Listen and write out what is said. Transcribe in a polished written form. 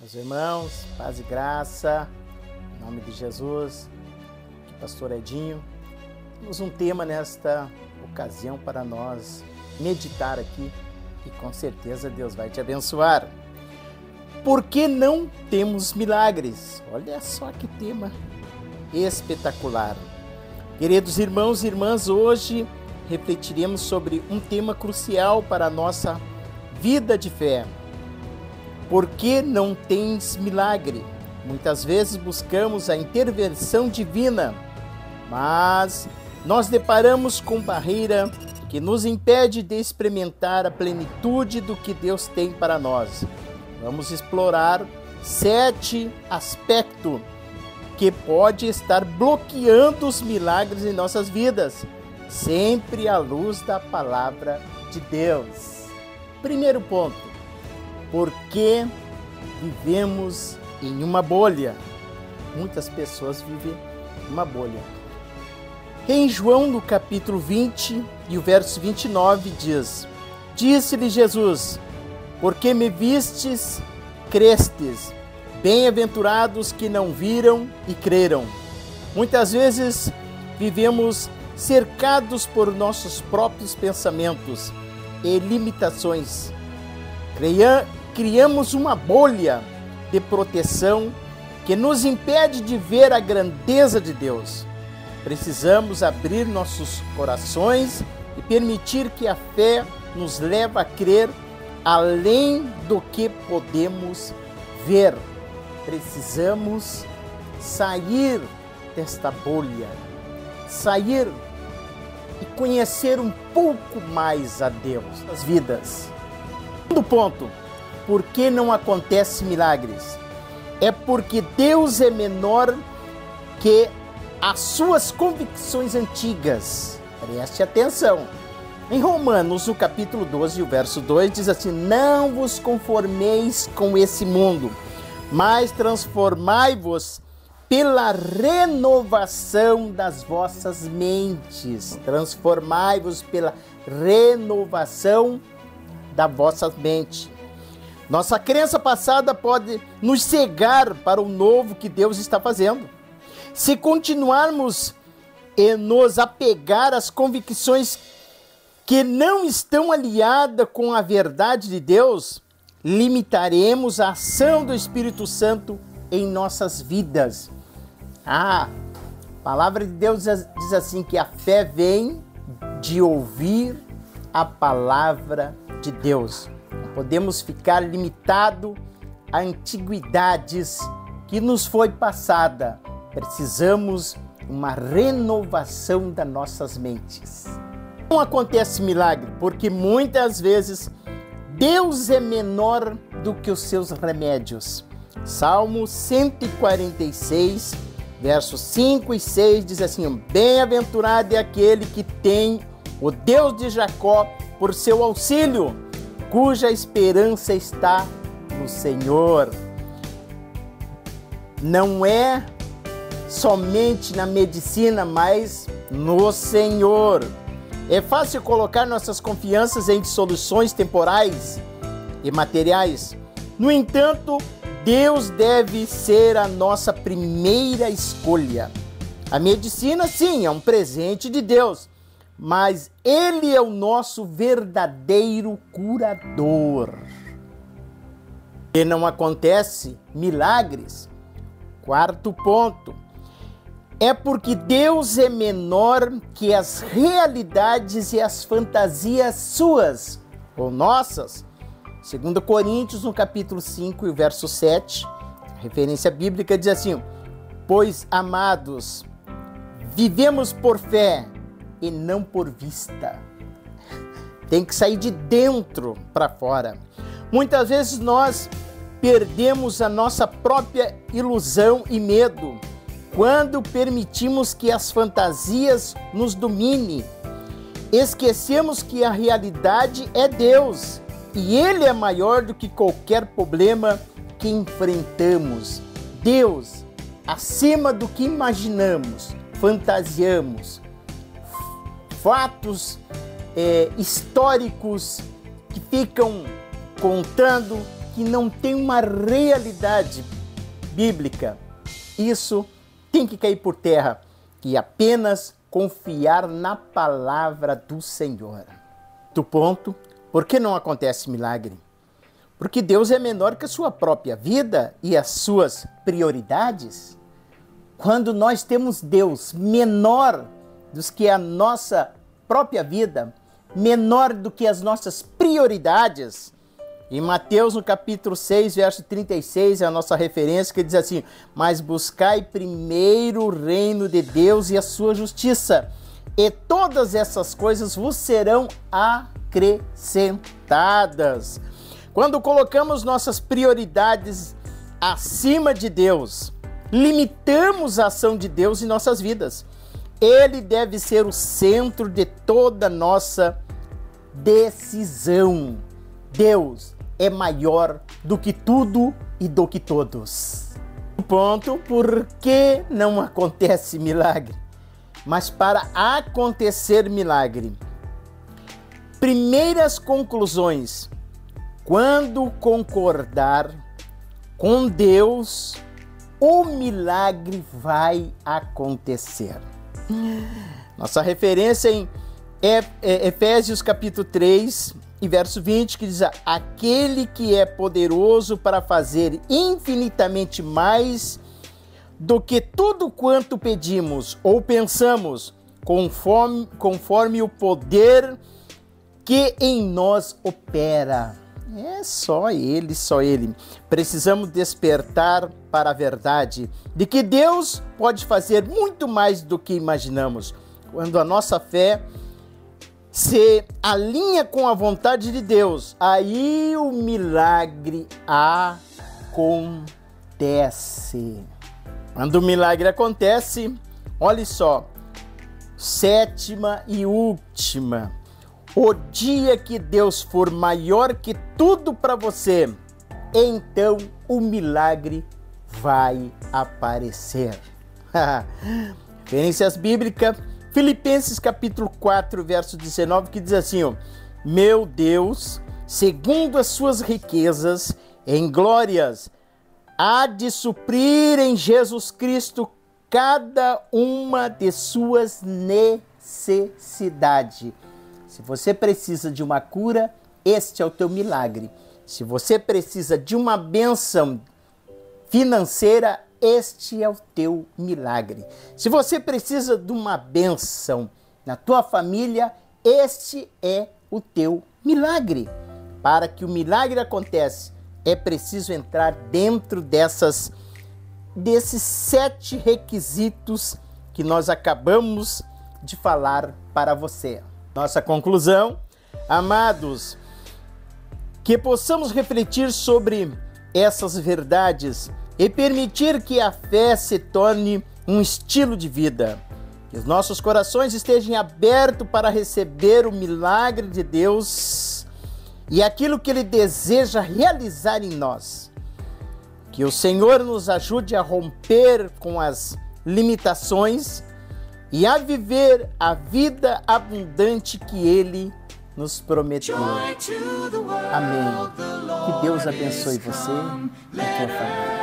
Meus irmãos, paz e graça, em nome de Jesus, aqui Pastor Edinho. Temos um tema nesta ocasião para nós meditar aqui e com certeza Deus vai te abençoar. Por que não temos milagres? Olha só que tema espetacular. Queridos irmãos e irmãs, hoje refletiremos sobre um tema crucial para a nossa vida de fé. Por que não tens milagre? Muitas vezes buscamos a intervenção divina, mas nós deparamos com barreira que nos impede de experimentar a plenitude do que Deus tem para nós. Vamos explorar 7 aspectos que pode estar bloqueando os milagres em nossas vidas, sempre à luz da palavra de Deus. Primeiro ponto. Porque vivemos em uma bolha. Muitas pessoas vivem em uma bolha. Em João, no capítulo 20 e o verso 29 diz: Disse-lhe Jesus: Porque me vistes, crestes, bem-aventurados que não viram e creram. Muitas vezes vivemos cercados por nossos próprios pensamentos e limitações. Criamos uma bolha de proteção que nos impede de ver a grandeza de Deus. Precisamos abrir nossos corações e permitir que a fé nos leve a crer além do que podemos ver. Precisamos sair desta bolha, sair e conhecer um pouco mais a Deus nas vidas. Segundo ponto, por que não acontece milagres? É porque Deus é menor que as suas convicções antigas. Preste atenção. Em Romanos, no capítulo 12, o verso 2, diz assim: Não vos conformeis com esse mundo, mas transformai-vos pela renovação das vossas mentes. Transformai-vos pela renovação da vossa mente. Nossa crença passada pode nos cegar para o novo que Deus está fazendo. Se continuarmos e nos apegar às convicções que não estão aliadas com a verdade de Deus, limitaremos a ação do Espírito Santo em nossas vidas. A palavra de Deus diz assim que a fé vem de ouvir a palavra de Deus. Não podemos ficar limitados a antiguidades que nos foi passada. Precisamos uma renovação das nossas mentes. Não acontece milagre porque muitas vezes Deus é menor do que os seus remédios. Salmo 146, versos 5 e 6 diz assim: Bem-aventurado é aquele que tem o Deus de Jacó por seu auxílio, cuja esperança está no Senhor. Não é somente na medicina, mas no Senhor. É fácil colocar nossas confianças em soluções temporais e materiais. No entanto, Deus deve ser a nossa primeira escolha. A medicina, sim, é um presente de Deus, mas Ele é o nosso verdadeiro curador. E não acontece milagres. Quarto ponto, é porque Deus é menor que as realidades e as fantasias suas ou nossas. 2 Coríntios, no capítulo 5 e o verso 7, a referência bíblica diz assim: Pois, amados, vivemos por fé e não por vista. Tem que sair de dentro para fora. Muitas vezes nós perdemos a nossa própria ilusão e medo quando permitimos que as fantasias nos dominem. Esquecemos que a realidade é Deus e Ele é maior do que qualquer problema que enfrentamos. Deus, acima do que imaginamos, fantasiamos, fatos históricos que ficam contando que não tem uma realidade bíblica, isso tem que cair por terra e apenas confiar na palavra do Senhor. Do ponto, por que não acontece milagre? Porque Deus é menor que a sua própria vida e as suas prioridades. Quando nós temos Deus menor do que a nossa própria vida, menor do que as nossas prioridades, em Mateus, no capítulo 6, verso 36, é a nossa referência, que diz assim: mas buscai primeiro o reino de Deus e a sua justiça, e todas essas coisas vos serão acrescentadas. Quando colocamos nossas prioridades acima de Deus, limitamos a ação de Deus em nossas vidas. Ele deve ser o centro de toda nossa decisão. Deus é maior do que tudo e do que todos. Ponto, por que não acontece milagre? Mas para acontecer milagre, primeiras conclusões: quando concordar com Deus, o milagre vai acontecer. Nossa referência em Efésios capítulo 3 e verso 20, que diz: aquele que é poderoso para fazer infinitamente mais do que tudo quanto pedimos ou pensamos, conforme o poder que em nós opera. É só Ele, só Ele. Precisamos despertar para a verdade de que Deus pode fazer muito mais do que imaginamos. Quando a nossa fé se alinha com a vontade de Deus, aí o milagre acontece. Quando o milagre acontece, olhe só, sétima e última: o dia que Deus for maior que tudo para você, então o milagre vai aparecer. Referências bíblicas, Filipenses capítulo 4, verso 19, que diz assim: ó, meu Deus, segundo as suas riquezas em glórias, há de suprir em Jesus Cristo cada uma de suas necessidades. Se você precisa de uma cura, este é o teu milagre. Se você precisa de uma bênção financeira, este é o teu milagre. Se você precisa de uma bênção na tua família, este é o teu milagre. Para que o milagre aconteça, é preciso entrar dentro desses 7 requisitos que nós acabamos de falar para você. Nossa conclusão: amados, que possamos refletir sobre essas verdades e permitir que a fé se torne um estilo de vida. Que os nossos corações estejam abertos para receber o milagre de Deus e aquilo que Ele deseja realizar em nós. Que o Senhor nos ajude a romper com as limitações e a viver a vida abundante que Ele nos prometeu. Amém. Que Deus abençoe você e a tua família.